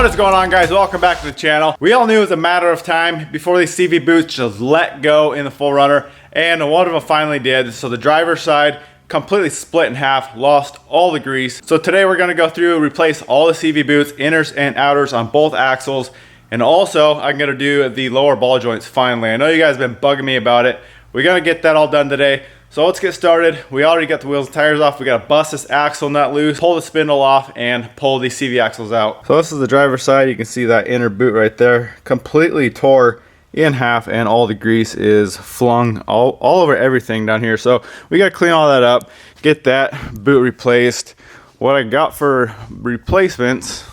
What is going on, guys? Welcome back to the channel. We all knew it was a matter of time before these CV boots just let go in the 4Runner, and one of them finally did. So the driver's side completely split in half, lost all the grease. So today we're gonna go through, replace all the CV boots, inners and outers on both axles. And also I'm gonna do the lower ball joints finally. I know you guys have been bugging me about it. We're gonna get that all done today. So let's get started. We already got the wheels and tires off. We gotta bust this axle nut loose, pull the spindle off, and pull these CV axles out. So this is the driver's side. You can see that inner boot right there, completely tore in half, and all the grease is flung all over everything down here. So we gotta clean all that up, get that boot replaced. What I got for replacements,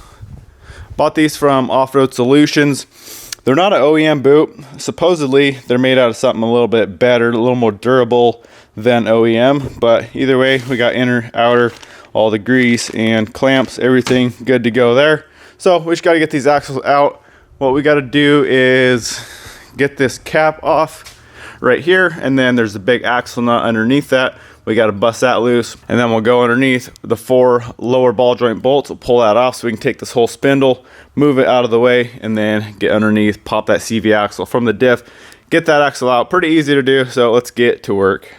bought these from Off-Road Solutions. They're not an OEM boot. Supposedly they're made out of something a little bit better, a little more durable than OEM, but either way, we got inner, outer, all the grease and clamps, everything good to go there. So we just got to get these axles out. What we got to do is get this cap off right here, and then there's a big axle nut underneath that. We got to bust that loose, and then we'll go underneath the 4 lower ball joint bolts. We'll pull that off so we can take this whole spindle, move it out of the way, and then get underneath, pop that CV axle from the diff, get that axle out. Pretty easy to do, so let's get to work.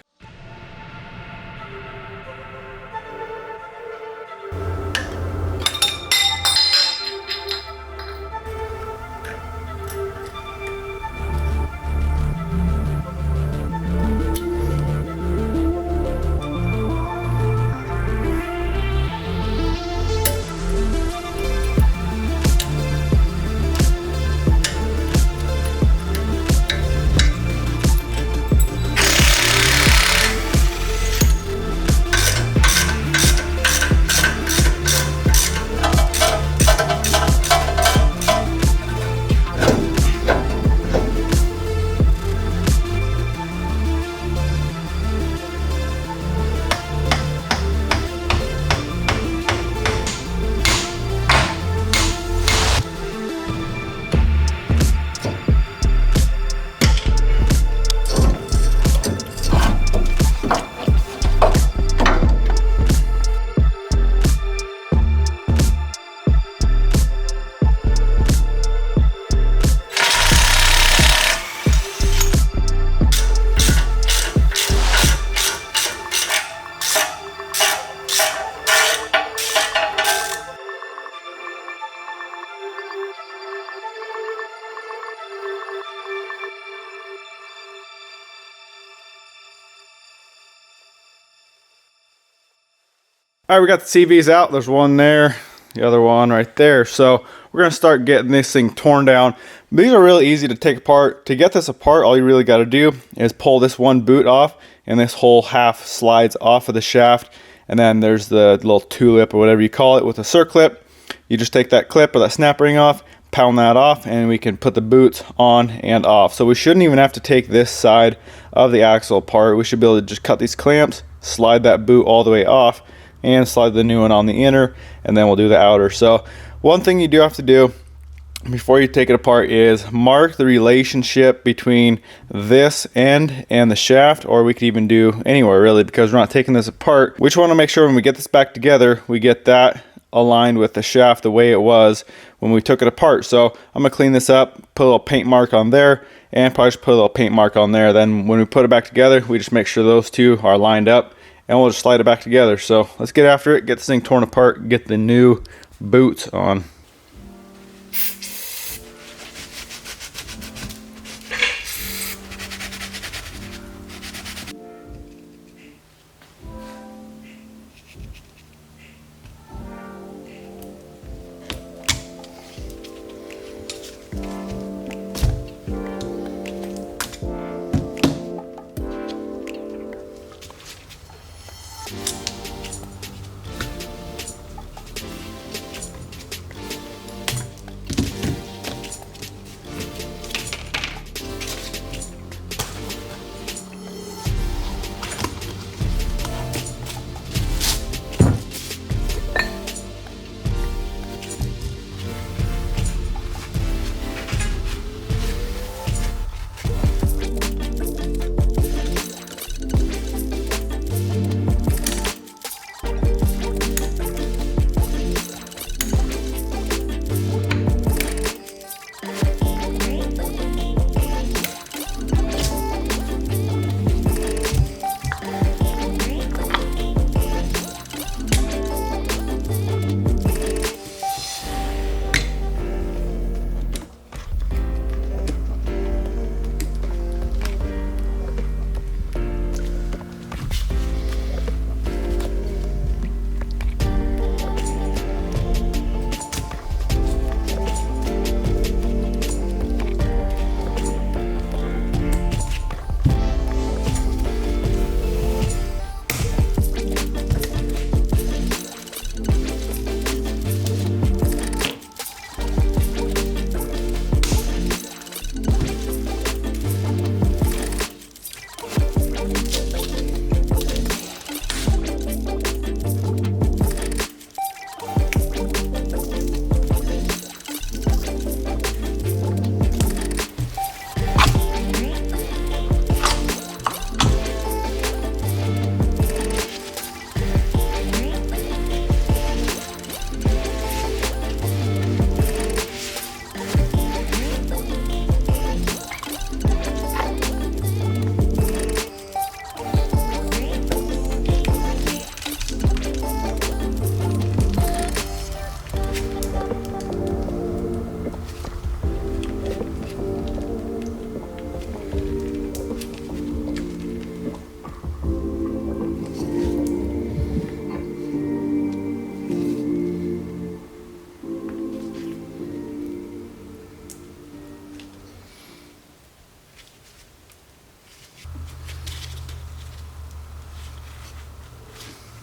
All right, we got the CVs out. There's one there, the other one right there. So we're gonna start getting this thing torn down. These are really easy to take apart. To get this apart, all you really gotta do is pull this one boot off, and this whole half slides off of the shaft. And then there's the little tulip or whatever you call it with a circlip. You just take that clip or that snap ring off, pound that off, and we can put the boots on and off. So we shouldn't even have to take this side of the axle apart. We should be able to just cut these clamps, slide that boot all the way off, and slide the new one on the inner, and then we'll do the outer. So one thing you do have to do before you take it apart is mark the relationship between this end and the shaft, or we could even do anywhere really, because we're not taking this apart. We just want to make sure when we get this back together, we get that aligned with the shaft the way it was when we took it apart. So I'm gonna clean this up, put a little paint mark on there, and probably just put a little paint mark on there. Then when we put it back together, we just make sure those two are lined up, and we'll just slide it back together. So let's get after it, get this thing torn apart, get the new boots on.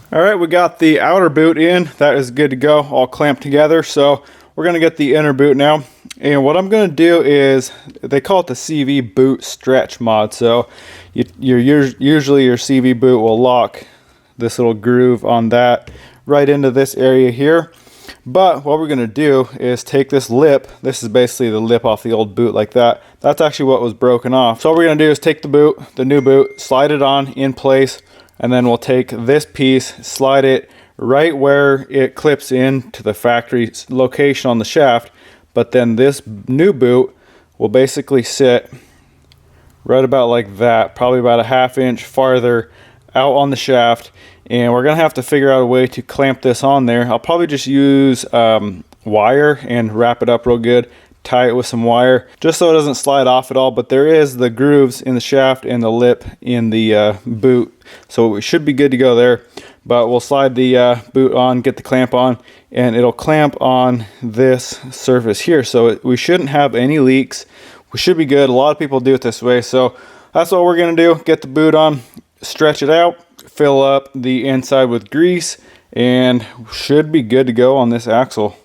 All right, we got the outer boot in. That is good to go, all clamped together. So we're gonna get the inner boot now. And what I'm gonna do is, they call it the CV boot stretch mod. So usually your CV boot will lock this little groove on that right into this area here. But what we're gonna do is take this lip. This is basically the lip off the old boot like that. That's actually what was broken off. So what we're gonna do is take the boot, the new boot, slide it on in place, and then we'll take this piece, slide it right where it clips in to the factory location on the shaft. But then this new boot will basically sit right about like that, probably about a ½ inch farther out on the shaft. And we're gonna have to figure out a way to clamp this on there. I'll probably just use wire and wrap it up real good, tie it with some wire, just so it doesn't slide off at all. But there is the grooves in the shaft and the lip in the boot, so we should be good to go there. But we'll slide the boot on, get the clamp on, and it'll clamp on this surface here. So we shouldn't have any leaks. We should be good. A lot of people do it this way. So that's what we're gonna do. Get the boot on, stretch it out, fill up the inside with grease, and should be good to go on this axle.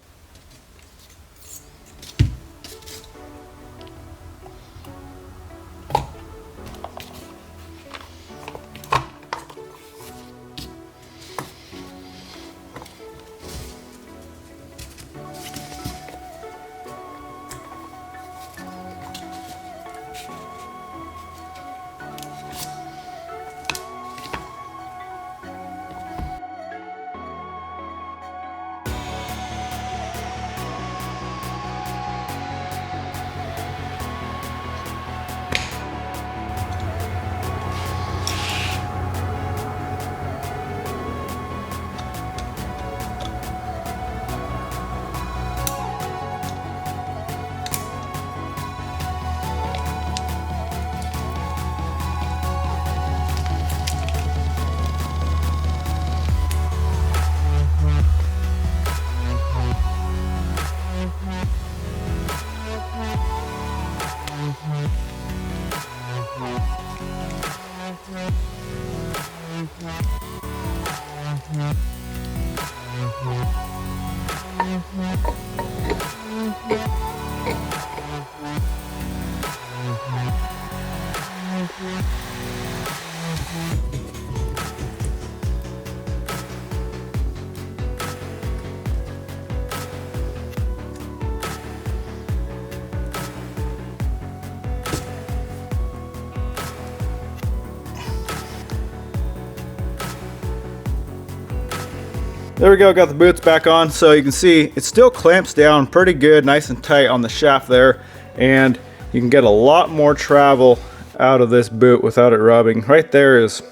There we go, got the boots back on. So you can see it still clamps down pretty good, nice and tight on the shaft there. And you can get a lot more travel out of this boot without it rubbing. Right there is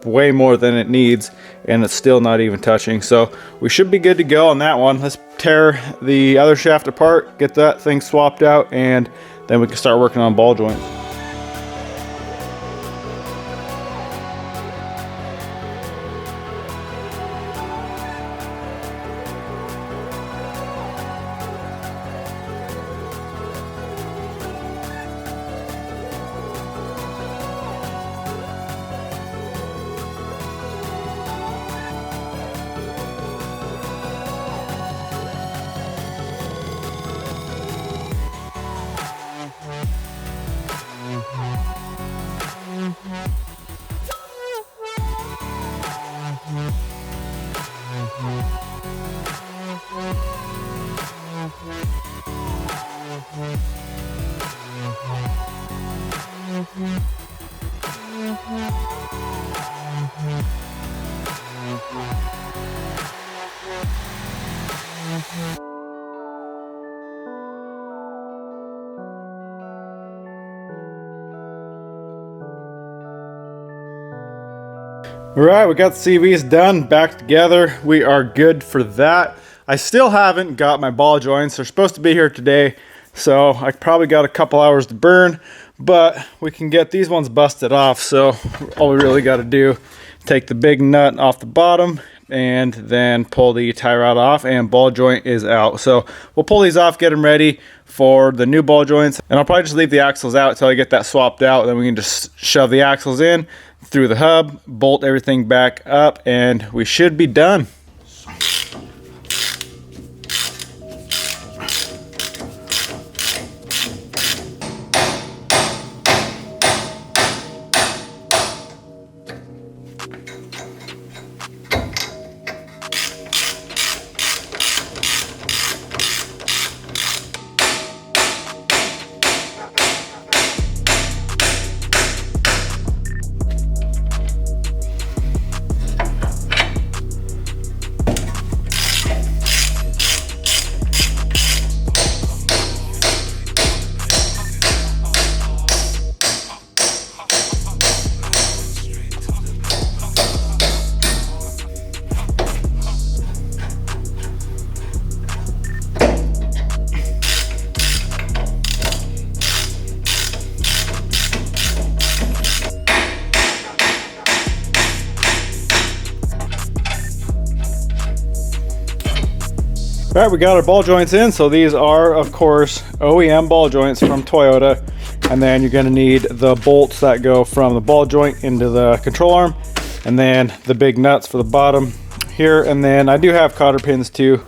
way more than it needs, and it's still not even touching. So we should be good to go on that one. Let's tear the other shaft apart, get that thing swapped out, and then we can start working on ball joints. Alright, we got the CVs done, back together. We are good for that. I still haven't got my ball joints. They're supposed to be here today, so I probably got a couple hours to burn, but we can get these ones busted off. So all we really got to do, take the big nut off the bottom, and then pull the tie rod off, and ball joint is out. So we'll pull these off, get them ready for the new ball joints, and I'll probably just leave the axles out until I get that swapped out. Then we can just shove the axles in through the hub, bolt everything back up, and we should be done. All right, we got our ball joints in. So these are, of course, OEM ball joints from Toyota. And then you're gonna need the bolts that go from the ball joint into the control arm, and then the big nuts for the bottom here. And then I do have cotter pins too.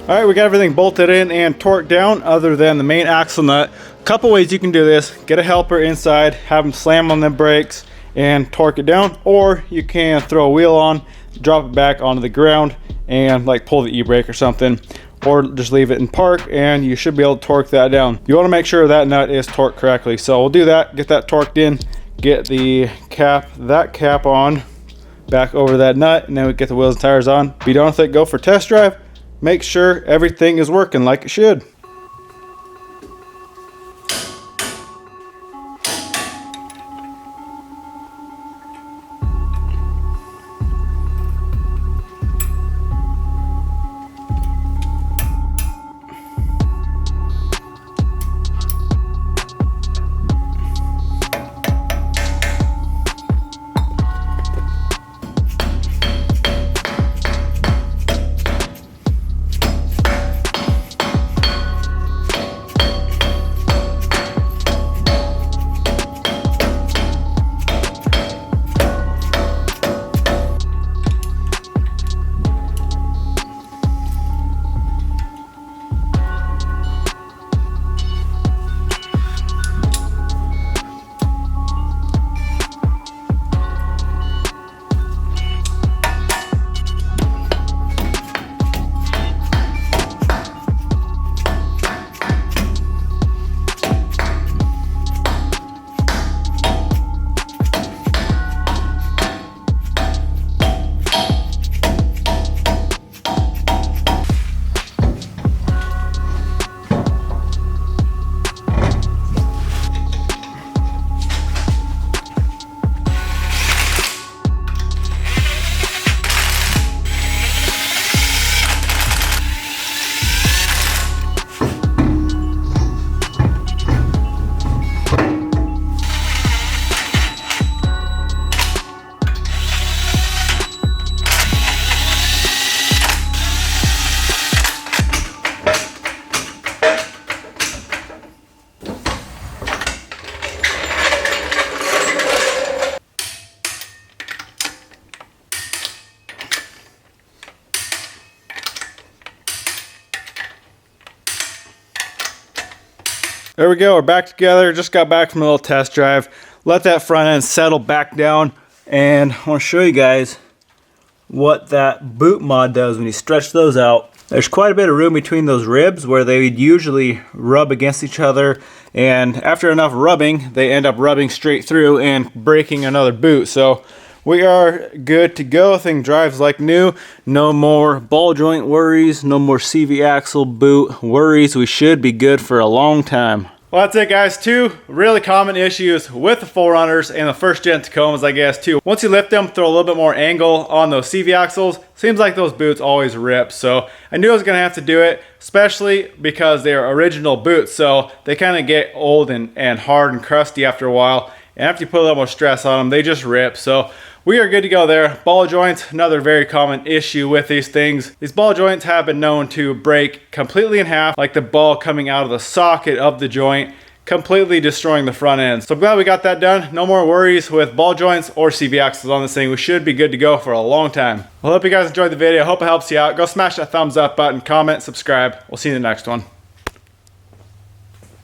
All right, we got everything bolted in and torqued down other than the main axle nut. A couple ways you can do this: get a helper inside, have them slam on the brakes and torque it down, or you can throw a wheel on, drop it back onto the ground and like pull the e-brake or something, or just leave it in park and you should be able to torque that down. You want to make sure that nut is torqued correctly. So we'll do that, get that torqued in, get the cap, that cap on back over that nut, and then we get the wheels and tires on. Be done with it, go for test drive. Make sure everything is working like it should. There we go, we're back together. Just got back from a little test drive. Let that front end settle back down, and I want to show you guys what that boot mod does when you stretch those out. There's quite a bit of room between those ribs where they would usually rub against each other, and after enough rubbing, they end up rubbing straight through and breaking another boot. So we are good to go. Thing drives like new. No more ball joint worries, no more CV axle boot worries. We should be good for a long time. Well, that's it, guys. Two really common issues with the 4Runners and the first gen Tacomas, I guess, too. Once you lift them, throw a little bit more angle on those CV axles. Seems like those boots always rip. So I knew I was going to have to do it, especially because they're original boots. So they kind of get old and hard and crusty after a while. And after you put a little more stress on them, they just rip. So we are good to go there. Ball joints, another very common issue with these things. These ball joints have been known to break completely in half, like the ball coming out of the socket of the joint, completely destroying the front end. So I'm glad we got that done. No more worries with ball joints or CV axles on this thing. We should be good to go for a long time. Well, I hope you guys enjoyed the video. I hope it helps you out. Go smash that thumbs up button, comment, subscribe. We'll see you in the next one.